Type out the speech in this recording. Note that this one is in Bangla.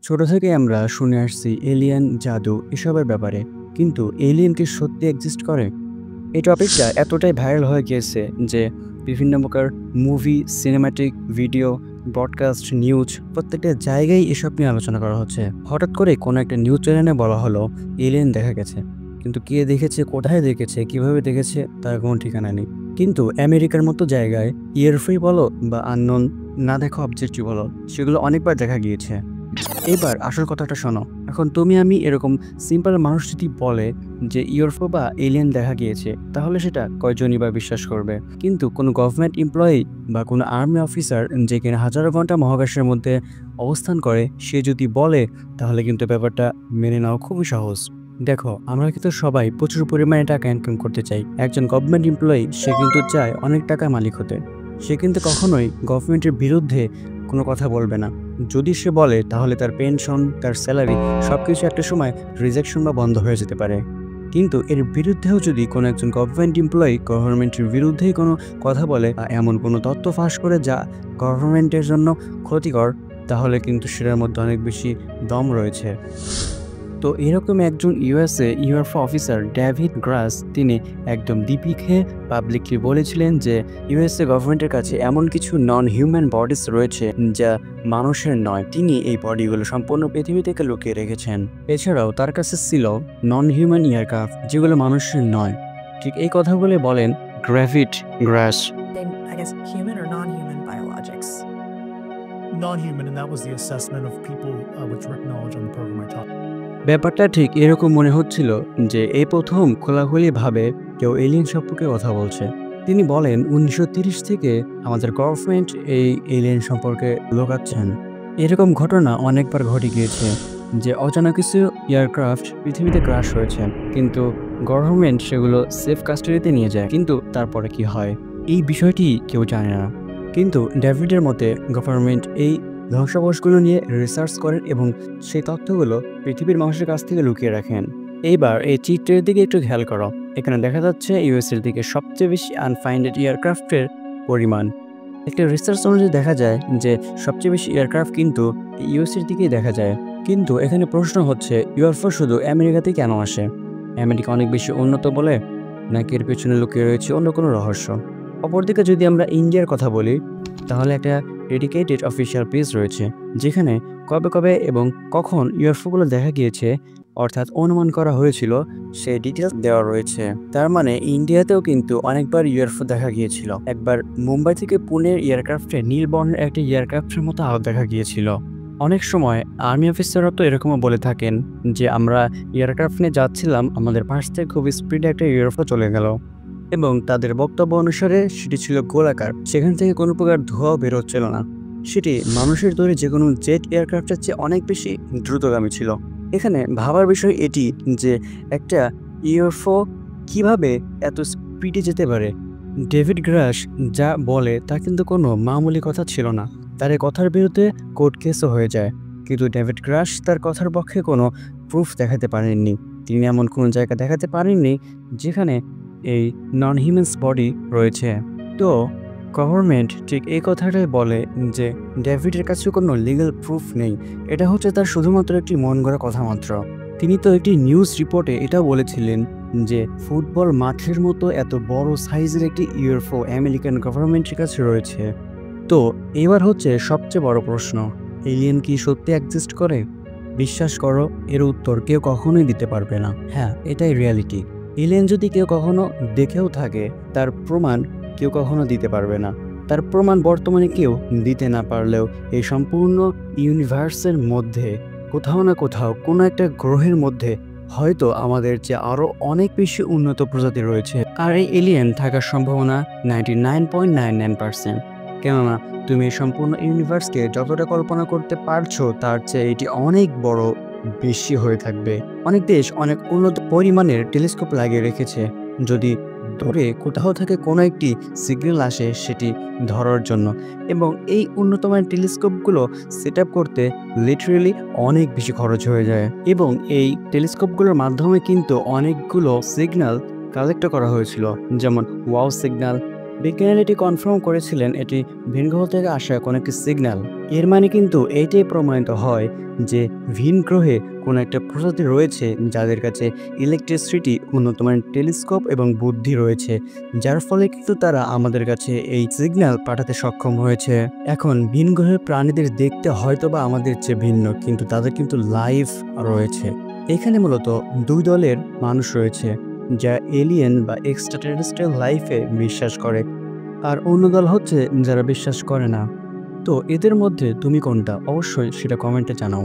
ছোট থেকে আমরা শুনে আসছি এলিয়েন, জাদু এসবের ব্যাপারে। কিন্তু এলিয়েন কি সত্যি এক্সিস্ট করে? এই টপিকটা এতটাই ভাইরাল হয়ে গিয়েছে যে বিভিন্ন প্রকার movie, cinematic, video, broadcast, news প্রত্যেকটা জায়গায় এসব নিয়ে আলোচনা করা হচ্ছে। হঠাৎ করে কোনো একটা নিউজ চ্যানেলে বলা হলো এলিয়েন দেখা গেছে। কিন্তু কে দেখেছে, কোথায় দেখেছে, কিভাবে দেখেছে তার কোনো ঠিকানা নেই। কিন্তু আমেরিকার মতো জায়গায় ইয়ারফ্রি বলো বা আননোন না দেখা অবজেক্টই বলো, সেগুলো অনেকবার দেখা গিয়েছে। এবার আসল কথাটা শোনো। এখন তুমি আমি এরকম সিম্পল মানুষ যদি বলে যে ইউএফও বা এলিয়েন দেখা গিয়েছে, তাহলে সেটা কয়জনই বা বিশ্বাস করবে? কিন্তু কোনো গভর্নমেন্ট এমপ্লয়ি বা কোনো আর্মি অফিসার যে কিনা হাজারো ঘন্টা মহাকাশের মধ্যে অবস্থান করে, সে যদি বলে, তাহলে কিন্তু ব্যাপারটা মেনে নেওয়া খুবই সহজ। দেখো, আমরা কিন্তু সবাই প্রচুর পরিমাণে টাকা ইনকাম করতে চাই। একজন গভর্নমেন্ট এমপ্লয়ি সে কিন্তু চায় অনেক টাকার মালিক হতে। সে কিন্তু কখনোই গভর্নমেন্টের বিরুদ্ধে কোনো কথা বলবে না। যদি সে বলে, তাহলে তার পেনশন, তার স্যালারি সবকিছু একটা সময় রিজেকশন বা বন্ধ হয়ে যেতে পারে। কিন্তু এর বিরুদ্ধেও যদি কোনো একজন গভর্নমেন্ট এমপ্লয়ি গভর্নমেন্টের বিরুদ্ধেই কোনো কথা বলে বা এমন কোনো তথ্য ফাঁস করে যা গভর্নমেন্টের জন্য ক্ষতিকর, তাহলে কিন্তু সেটার মধ্যে অনেক বেশি দম রয়েছে। তো এরকম একজন ইউএফও অফিসার ডেভিড গ্রাস, তিনি একদম দিপিকে পাবলিকলি বলেছিলেন যে ইউএসএ গভর্নমেন্টের কাছে এমন কিছু নন হিউম্যান বডিজ রয়েছে যা মানুষের নয়। তিনি এই বডিগুলো সম্পূর্ণ পৃথিবী থেকে লুকিয়ে রেখেছেন। এছাড়াও তার কাছে ছিল নন হিউম্যান এয়ারক্রাফট যেগুলো মানুষের নয়। ঠিক এই কথাগুলো বলেন David glass. I guess human or non-human biologics. Non-human, and that was the assessment of people with direct knowledge on the program I taught. ব্যাপারটা ঠিক এরকম মনে হচ্ছিল যে এই প্রথম খোলাখুলিভাবে কেউ এলিয়েন সম্পর্কে কথা বলছে। তিনি বলেন 1930 থেকে আমাদের গভর্নমেন্ট এই এলিয়েন সম্পর্কে লুকাচ্ছেন। এরকম ঘটনা অনেকবার ঘটে গিয়েছে যে অজানা কিছু এয়ারক্রাফট পৃথিবীতে ক্র্যাশ হয়েছে, কিন্তু গভর্নমেন্ট সেগুলো সেফ কাস্টাডিতে নিয়ে যায়। কিন্তু তারপরে কি হয় এই বিষয়টি কেউ জানে না। কিন্তু ডেভিডের মতে গভর্নমেন্ট এই ধ্বংসাবশেষগুলো নিয়ে রিসার্চ করেন এবং সেই তথ্যগুলো পৃথিবীর মানুষের কাছ থেকে লুকিয়ে রাখেন। এইবার এই চিত্রের দিকে একটু খেয়াল করো। এখানে দেখা যাচ্ছে ইউএসের দিকে সবচেয়ে বেশি আনফাইন্ডেড এয়ারক্রাফটের পরিমাণ। একটা রিসার্চ অনুযায়ী দেখা যায় যে সবচেয়ে বেশি এয়ারক্রাফট কিন্তু ইউএসের দিকেই দেখা যায়। কিন্তু এখানে প্রশ্ন হচ্ছে, ইউএফও শুধু আমেরিকাতেই কেন আসে? আমেরিকা অনেক বেশি উন্নত বলে, নাকি এর পেছনে লুকিয়ে রয়েছে অন্য কোনো রহস্য? অপরদিকে যদি আমরা ইন্ডিয়ার কথা বলি, তাহলে একটা ডেডিকেটেড অফিসিয়াল পেজ রয়েছে যেখানে কবে কবে এবং কখন ইউএফওগুলো দেখা গিয়েছে, অর্থাৎ অনুমান করা হয়েছিল, সেই ডিটেলস দেওয়া রয়েছে। তার মানে ইন্ডিয়াতেও কিন্তু অনেকবার ইউএফও দেখা গিয়েছিল। একবার মুম্বাই থেকে পুনের এয়ারক্রাফটে নীল বর্ণের একটি এয়ারক্রাফটের মতো আলো দেখা গিয়েছিল। অনেক সময় আর্মি অফিসাররা তো এরকমও বলে থাকেন যে আমরা এয়ারক্রাফট নিয়ে যাচ্ছিলাম, আমাদের পাশ থেকে খুব স্পিডে একটা ইউএফও চলে গেল এবং তাদের বক্তব্য অনুসারে সেটি ছিল গোলাকার, সেখান থেকে কোনো প্রকার ধোঁয়াও বেরোচ্ছিল না। সেটি মানুষের তৈরি যে কোনো জেট এয়ারক্রাফটের চেয়ে অনেক বেশি দ্রুতগামী ছিল। এখানে ভাবার বিষয় এটি যে একটা ইউএফও কিভাবে এত স্পিডে যেতে পারে। ডেভিড গ্রাস যা বলে তা কিন্তু কোনো মামুলি কথা ছিল না। তার এই কথার বিরুদ্ধে কোর্ট কেসও হয়ে যায়, কিন্তু ডেভিড গ্রাস তার কথার পক্ষে কোনো প্রুফ দেখাতে পারেননি। তিনি এমন কোনো জায়গা দেখাতে পারেননি যেখানে এই নন হিউম্যানস বডি রয়েছে। তো গভর্নমেন্ট ঠিক এই কথাটাই বলে যে ডেভিডের কাছে কোনো লিগ্যাল প্রুফ নেই, এটা হচ্ছে তার শুধুমাত্র একটি মন গড়া কথা মাত্র। তিনি তো একটি নিউজ রিপোর্টে এটা বলেছিলেন যে ফুটবল মাঠের মতো এত বড় সাইজের একটি ইউএফও আমেরিকান গভর্নমেন্টের কাছে রয়েছে। তো এবার হচ্ছে সবচেয়ে বড় প্রশ্ন, এলিয়েন কি সত্যি এক্সিস্ট করে? বিশ্বাস করো, এর উত্তর কেউ কখনোই দিতে পারবে না। হ্যাঁ, এটাই রিয়ালিটি। এলিয়েন যদি কেউ কখনো দেখেও থাকে, তার প্রমাণ কেউ কখনো দিতে পারবে না। তার প্রমাণ বর্তমানে কেউ দিতে না পারলেও এই সম্পূর্ণ ইউনিভার্সের মধ্যে কোথাও না কোথাও কোনো একটা গ্রহের মধ্যে হয়তো আমাদের চেয়ে আরও অনেক বেশি উন্নত প্রজাতি রয়েছে। আর এই এলিয়েন থাকার সম্ভাবনা 99.99%। কেননা তুমি এই সম্পূর্ণ ইউনিভার্সকে যতটা কল্পনা করতে পারছো, তার চেয়ে এটি অনেক বড় বেশি হয়ে থাকবে। অনেক দেশ অনেক উন্নত পরিমাণের টেলিস্কোপ লাগিয়ে রেখেছে, যদি দূরে কোথাও থেকে কোনো একটি সিগন্যাল আসে সেটি ধরার জন্য। এবং এই উন্নত মানের টেলিস্কোপগুলো সেট আপ করতে লিটারেলি অনেক বেশি খরচ হয়ে যায়। এবং এই টেলিস্কোপগুলোর মাধ্যমে কিন্তু অনেকগুলো সিগন্যাল কালেক্ট করা হয়েছিল, যেমন ওয়াও সিগন্যাল, বিজ্ঞানীরা এটি কনফার্ম করেছিলেন এটি ভিন গ্রহ থেকে আসা কোনো একটি সিগন্যাল। এর মানে কিন্তু এইটাই প্রমাণিত হয় যে ভিন গ্রহে কোনো একটা প্রজাতি রয়েছে যাদের কাছে ইলেকট্রিসিটি, উন্নত মানের টেলিস্কোপ এবং বুদ্ধি রয়েছে, যার ফলে কিন্তু তারা আমাদের কাছে এই সিগন্যাল পাঠাতে সক্ষম হয়েছে। এখন ভিন গ্রহের প্রাণীদের দেখতে হয়তোবা আমাদের চেয়ে ভিন্ন, কিন্তু তাদের কিন্তু লাইফ রয়েছে। এখানে মূলত দুই দলের মানুষ রয়েছে, যা এলিয়েন বা এক্সট্রাটেরেস্ট্রিয়াল লাইফে বিশ্বাস করে, আর অন্য দল হচ্ছে যারা বিশ্বাস করে না। তো এদের মধ্যে তুমি কোনটা? অবশ্যই সেটা কমেন্টে জানাও।